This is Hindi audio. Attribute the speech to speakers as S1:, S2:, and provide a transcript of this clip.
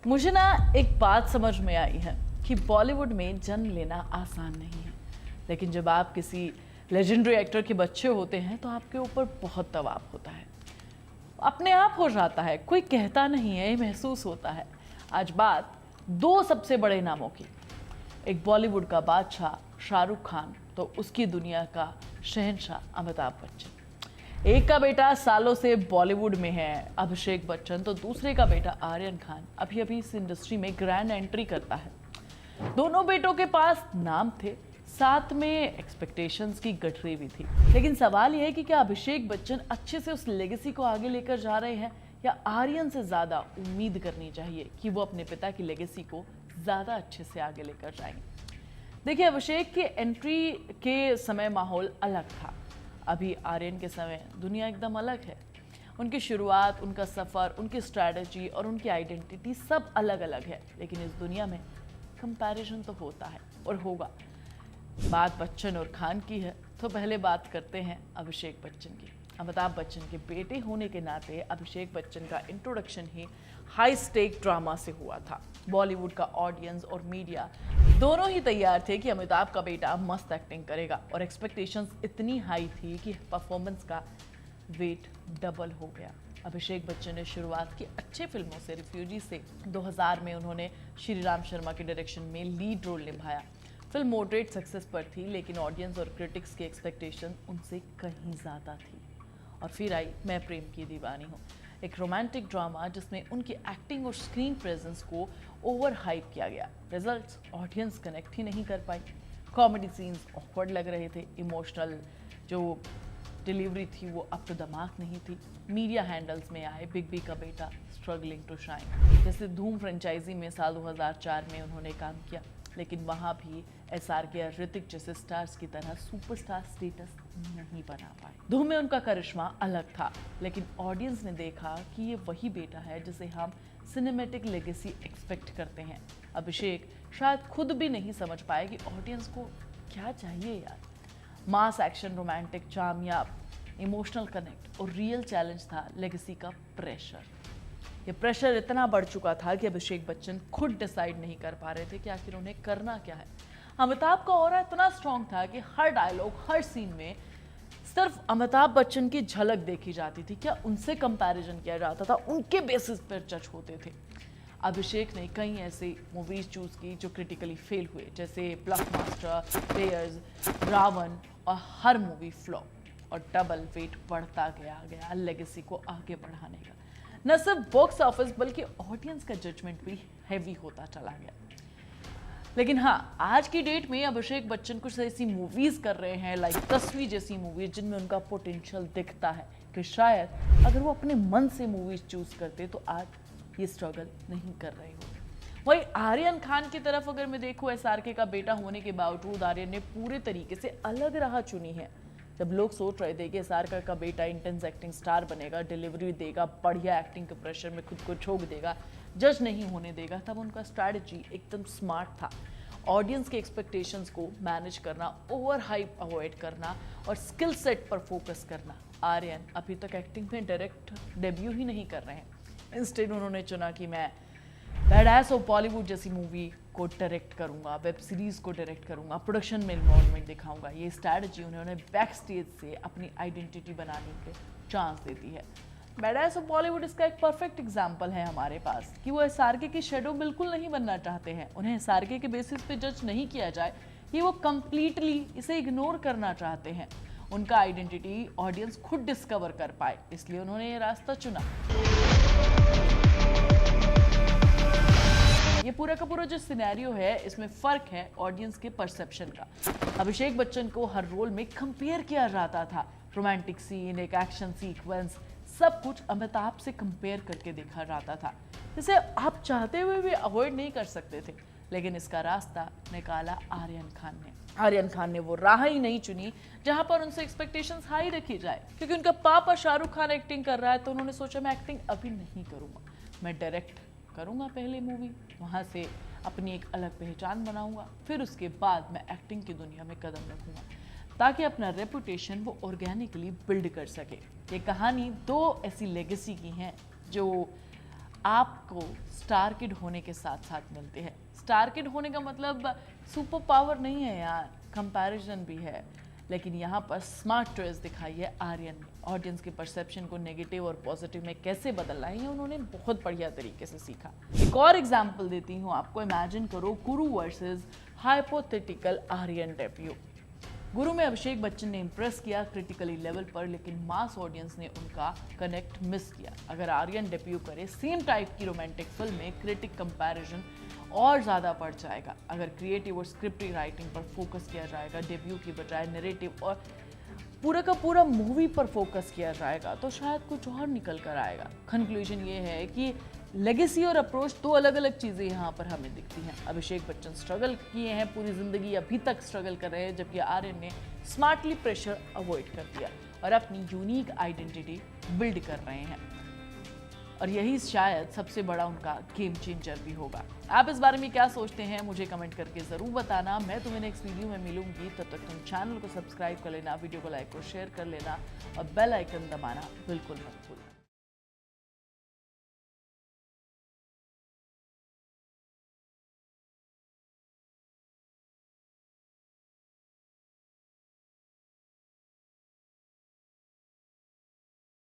S1: मुझे ना एक बात समझ में आई है कि बॉलीवुड में जन्म लेना आसान नहीं है, लेकिन जब आप किसी लेजेंडरी एक्टर के बच्चे होते हैं तो आपके ऊपर बहुत दबाव होता है। अपने आप हो जाता है, कोई कहता नहीं है, ये महसूस होता है। आज बात दो सबसे बड़े नामों की, एक बॉलीवुड का बादशाह शाहरुख खान, तो उसकी दुनिया का शहंशाह अमिताभ बच्चन। एक का बेटा सालों से बॉलीवुड में है अभिषेक बच्चन, तो दूसरे का बेटा आर्यन खान अभी अभी इस इंडस्ट्री में ग्रैंड एंट्री करता है। दोनों बेटों के पास नाम थे, साथ में एक्सपेक्टेशंस की गठरी भी थी, लेकिन सवाल यह है कि क्या अभिषेक बच्चन अच्छे से उस लेगेसी को आगे लेकर जा रहे हैं या आर्यन से ज्यादा उम्मीद करनी चाहिए कि वो अपने पिता की लेगेसी को ज्यादा अच्छे से आगे लेकर जाएंगे। देखिए, अभिषेक की एंट्री के समय माहौल अलग था, अभी आर्यन के समय दुनिया एकदम अलग है। उनकी शुरुआत, उनका सफ़र, उनकी स्ट्रैटेजी और उनकी आइडेंटिटी सब अलग अलग है, लेकिन इस दुनिया में कंपैरिजन तो होता है और होगा। बात बच्चन और खान की है तो पहले बात करते हैं अभिषेक बच्चन की। अमिताभ बच्चन के बेटे होने के नाते अभिषेक बच्चन का इंट्रोडक्शन ही हाई स्टेक ड्रामा से हुआ था। बॉलीवुड का ऑडियंस और मीडिया दोनों ही तैयार थे कि अमिताभ का बेटा मस्त एक्टिंग करेगा, और एक्सपेक्टेशंस इतनी हाई थी कि परफॉर्मेंस का वेट डबल हो गया। अभिषेक बच्चन ने शुरुआत की अच्छे फिल्मों से, रिफ्यूजी से 2000 में उन्होंने श्री राम शर्मा के डायरेक्शन में लीड रोल निभाया। फिल्म मॉडरेट सक्सेस पर थी, लेकिन ऑडियंस और क्रिटिक्स की एक्सपेक्टेशन उनसे कहीं ज़्यादा थी। और फिर आई मैं प्रेम की दीवानी हूँ, एक रोमांटिक ड्रामा जिसमें उनकी एक्टिंग और स्क्रीन प्रेजेंस को ओवर हाइप किया गया। रिजल्ट्स, ऑडियंस कनेक्ट ही नहीं कर पाई। कॉमेडी सीन्स ऑकवर्ड लग रहे थे, इमोशनल जो डिलीवरी थी वो अप टू द मार्क नहीं थी। मीडिया हैंडल्स में आए बिग बी का बेटा स्ट्रगलिंग टू शाइन, जैसे धूम फ्रेंचाइजी में साल 2004 में उन्होंने काम किया, लेकिन वहाँ भी SRK या ऋतिक जैसे स्टार्स की तरह सुपरस्टार स्टेटस नहीं बना पाए। धूम में उनका करिश्मा अलग था, लेकिन ऑडियंस ने देखा कि ये वही बेटा है जिसे हम सिनेमैटिक लेगेसी एक्सपेक्ट करते हैं। अभिषेक शायद खुद भी नहीं समझ पाए कि ऑडियंस को क्या चाहिए यार। मास एक्शन, रोमांटिक चार्म या इमोशनल कनेक्ट, और रियल चैलेंज था लेगेसी का प्रेशर। ये प्रेशर इतना बढ़ चुका था कि अभिषेक बच्चन खुद डिसाइड नहीं कर पा रहे थे कि आखिर उन्हें करना क्या है। अमिताभ का ऑरा इतना स्ट्रांग था कि हर डायलॉग, हर सीन में सिर्फ अमिताभ बच्चन की झलक देखी जाती थी। क्या उनसे कंपैरिजन किया जाता था, उनके बेसिस पर जज होते थे। अभिषेक ने कई ऐसे मूवीज चूज की जो क्रिटिकली फेल हुए, जैसे ब्लॉकबस्टर, प्लेयर्स, रावण, और हर मूवी फ्लॉप। और डबल वेट बढ़ता गया लेगेसी को आगे बढ़ाने का। न सिर्फ बॉक्स ऑफिस बल्कि ऑडियंस का जजमेंट भी हैवी होता चला गया। लेकिन हाँ, आज की डेट में अभिषेक बच्चन कुछ ऐसी मूवीज कर रहे हैं, लाइक तस्वीर जैसी मूवीज, जिनमें उनका पोटेंशियल दिखता है कि शायद अगर वो अपने मन से मूवीज चूज करते तो आज ये स्ट्रगल नहीं कर रहे होते। वही आर्यन खान की तरफ अगर मैं देखूं, SRK का बेटा होने के बावजूद आर्यन ने पूरे तरीके से अलग राह चुनी है। जब लोग सोच रहे थे कि SRK का बेटा इंटेंस एक्टिंग स्टार बनेगा, डिलीवरी देगा, बढ़िया एक्टिंग के प्रेशर में खुद को झोंक देगा, जज नहीं होने देगा, तब उनका स्ट्रैटेजी एकदम स्मार्ट था। ऑडियंस के एक्सपेक्टेशंस को मैनेज करना, ओवर हाइप अवॉइड करना और स्किल सेट पर फोकस करना। आर्यन अभी तक एक्टिंग में डायरेक्ट डेब्यू ही नहीं कर रहे हैं। इंस्टेड उन्होंने चुना कि मैं बैडएस ऑफ बॉलीवुड जैसी मूवी को डायरेक्ट करूंगा, वेब सीरीज को डायरेक्ट करूंगा, प्रोडक्शन में इन्वॉल्वमेंट दिखाऊंगा। ये स्ट्रैटेजी उन्होंने बैक स्टेज से अपनी आइडेंटिटी बनाने के चांस देती है। बैडएस ऑफ बॉलीवुड इसका एक परफेक्ट एग्जाम्पल है हमारे पास कि वो SRK की शेडो बिल्कुल नहीं बनना चाहते हैं। उन्हें SRK के बेसिस पे जज नहीं किया जाए, ये वो कंप्लीटली इसे इग्नोर करना चाहते हैं। उनका आइडेंटिटी ऑडियंस खुद डिस्कवर कर पाए, इसलिए उन्होंने ये रास्ता चुना। ये पूरा का पूरा जो सिनेरियो है, इसमें फर्क है ऑडियंस के परसेप्शन का। अभिषेक बच्चन को हर रोल में कंपेयर किया जाता था, रोमांटिक सीन, एक एक्शन सीक्वेंस, सब कुछ अमिताभ से कंपेयर करके देखा जाता था, जिसे आप चाहते हुए भी अवॉइड नहीं कर सकते थे। लेकिन इसका रास्ता निकाला आर्यन खान ने। आर्यन खान ने वो राह ही नहीं चुनी जहां पर उनसे एक्सपेक्टेशंस हाई रखी जाए, क्योंकि उनका पापा शाहरुख खान एक्टिंग कर रहा है, तो उन्होंने सोचा मैं एक्टिंग अभी नहीं करूंगा, मैं डायरेक्ट करूंगा पहले मूवी, वहां से अपनी एक अलग पहचान बनाऊंगा, फिर उसके बाद मैं एक्टिंग की दुनिया में कदम रखूंगा, ताकि अपना रेपुटेशन वो ऑर्गेनिकली बिल्ड कर सके। ये कहानी दो ऐसी लेगेसी की हैं जो आपको स्टार किड होने के साथ साथ मिलते हैं। स्टार किड होने का मतलब सुपर पावर नहीं है यार, कंपैरिजन भी है। लेकिन यहाँ पर स्मार्ट चॉइस दिखाई है आर्यन ने। ऑडियंस के परसेप्शन को नेगेटिव और पॉजिटिव में कैसे बदलना है उन्होंने बहुत बढ़िया तरीके से सीखा। एक और एग्जाम्पल देती हूँ आपको। इमेजिन करो गुरु वर्सेस हाइपोथेटिकल आर्यन डेब्यू। गुरु में अभिषेक बच्चन ने इंप्रेस किया क्रिटिकली लेवल पर, लेकिन मास ऑडियंस ने उनका कनेक्ट मिस किया। अगर आर्यन डेब्यू करे सेम टाइप की रोमांटिक फिल्म में, क्रिटिक कंपैरिजन और ज़्यादा बढ़ जाएगा। अगर क्रिएटिव और स्क्रिप्ट राइटिंग पर फोकस किया जाएगा डेब्यू की बजाय नैरेटिव और पूरा का पूरा मूवी पर फोकस किया जाएगा तो शायद कुछ और निकल कर आएगा। कंक्लूजन ये है कि लेगेसी और अप्रोच दो अलग अलग चीज़ें यहाँ पर हमें दिखती हैं। अभिषेक बच्चन स्ट्रगल किए हैं पूरी ज़िंदगी, अभी तक स्ट्रगल कर रहे हैं, जबकि आर्यन ने स्मार्टली प्रेशर अवॉइड कर दिया और अपनी यूनिक आइडेंटिटी बिल्ड कर रहे हैं। और यही शायद सबसे बड़ा उनका गेम चेंजर भी होगा। आप इस बारे में क्या सोचते हैं मुझे कमेंट करके ज़रूर बताना। मैं तुम्हें नेक्स्ट वीडियो में मिलूंगी, तब तक तुम चैनल को सब्सक्राइब कर लेना, वीडियो को लाइक और शेयर कर लेना और बेल आइकन दबाना बिल्कुल मत भूलना।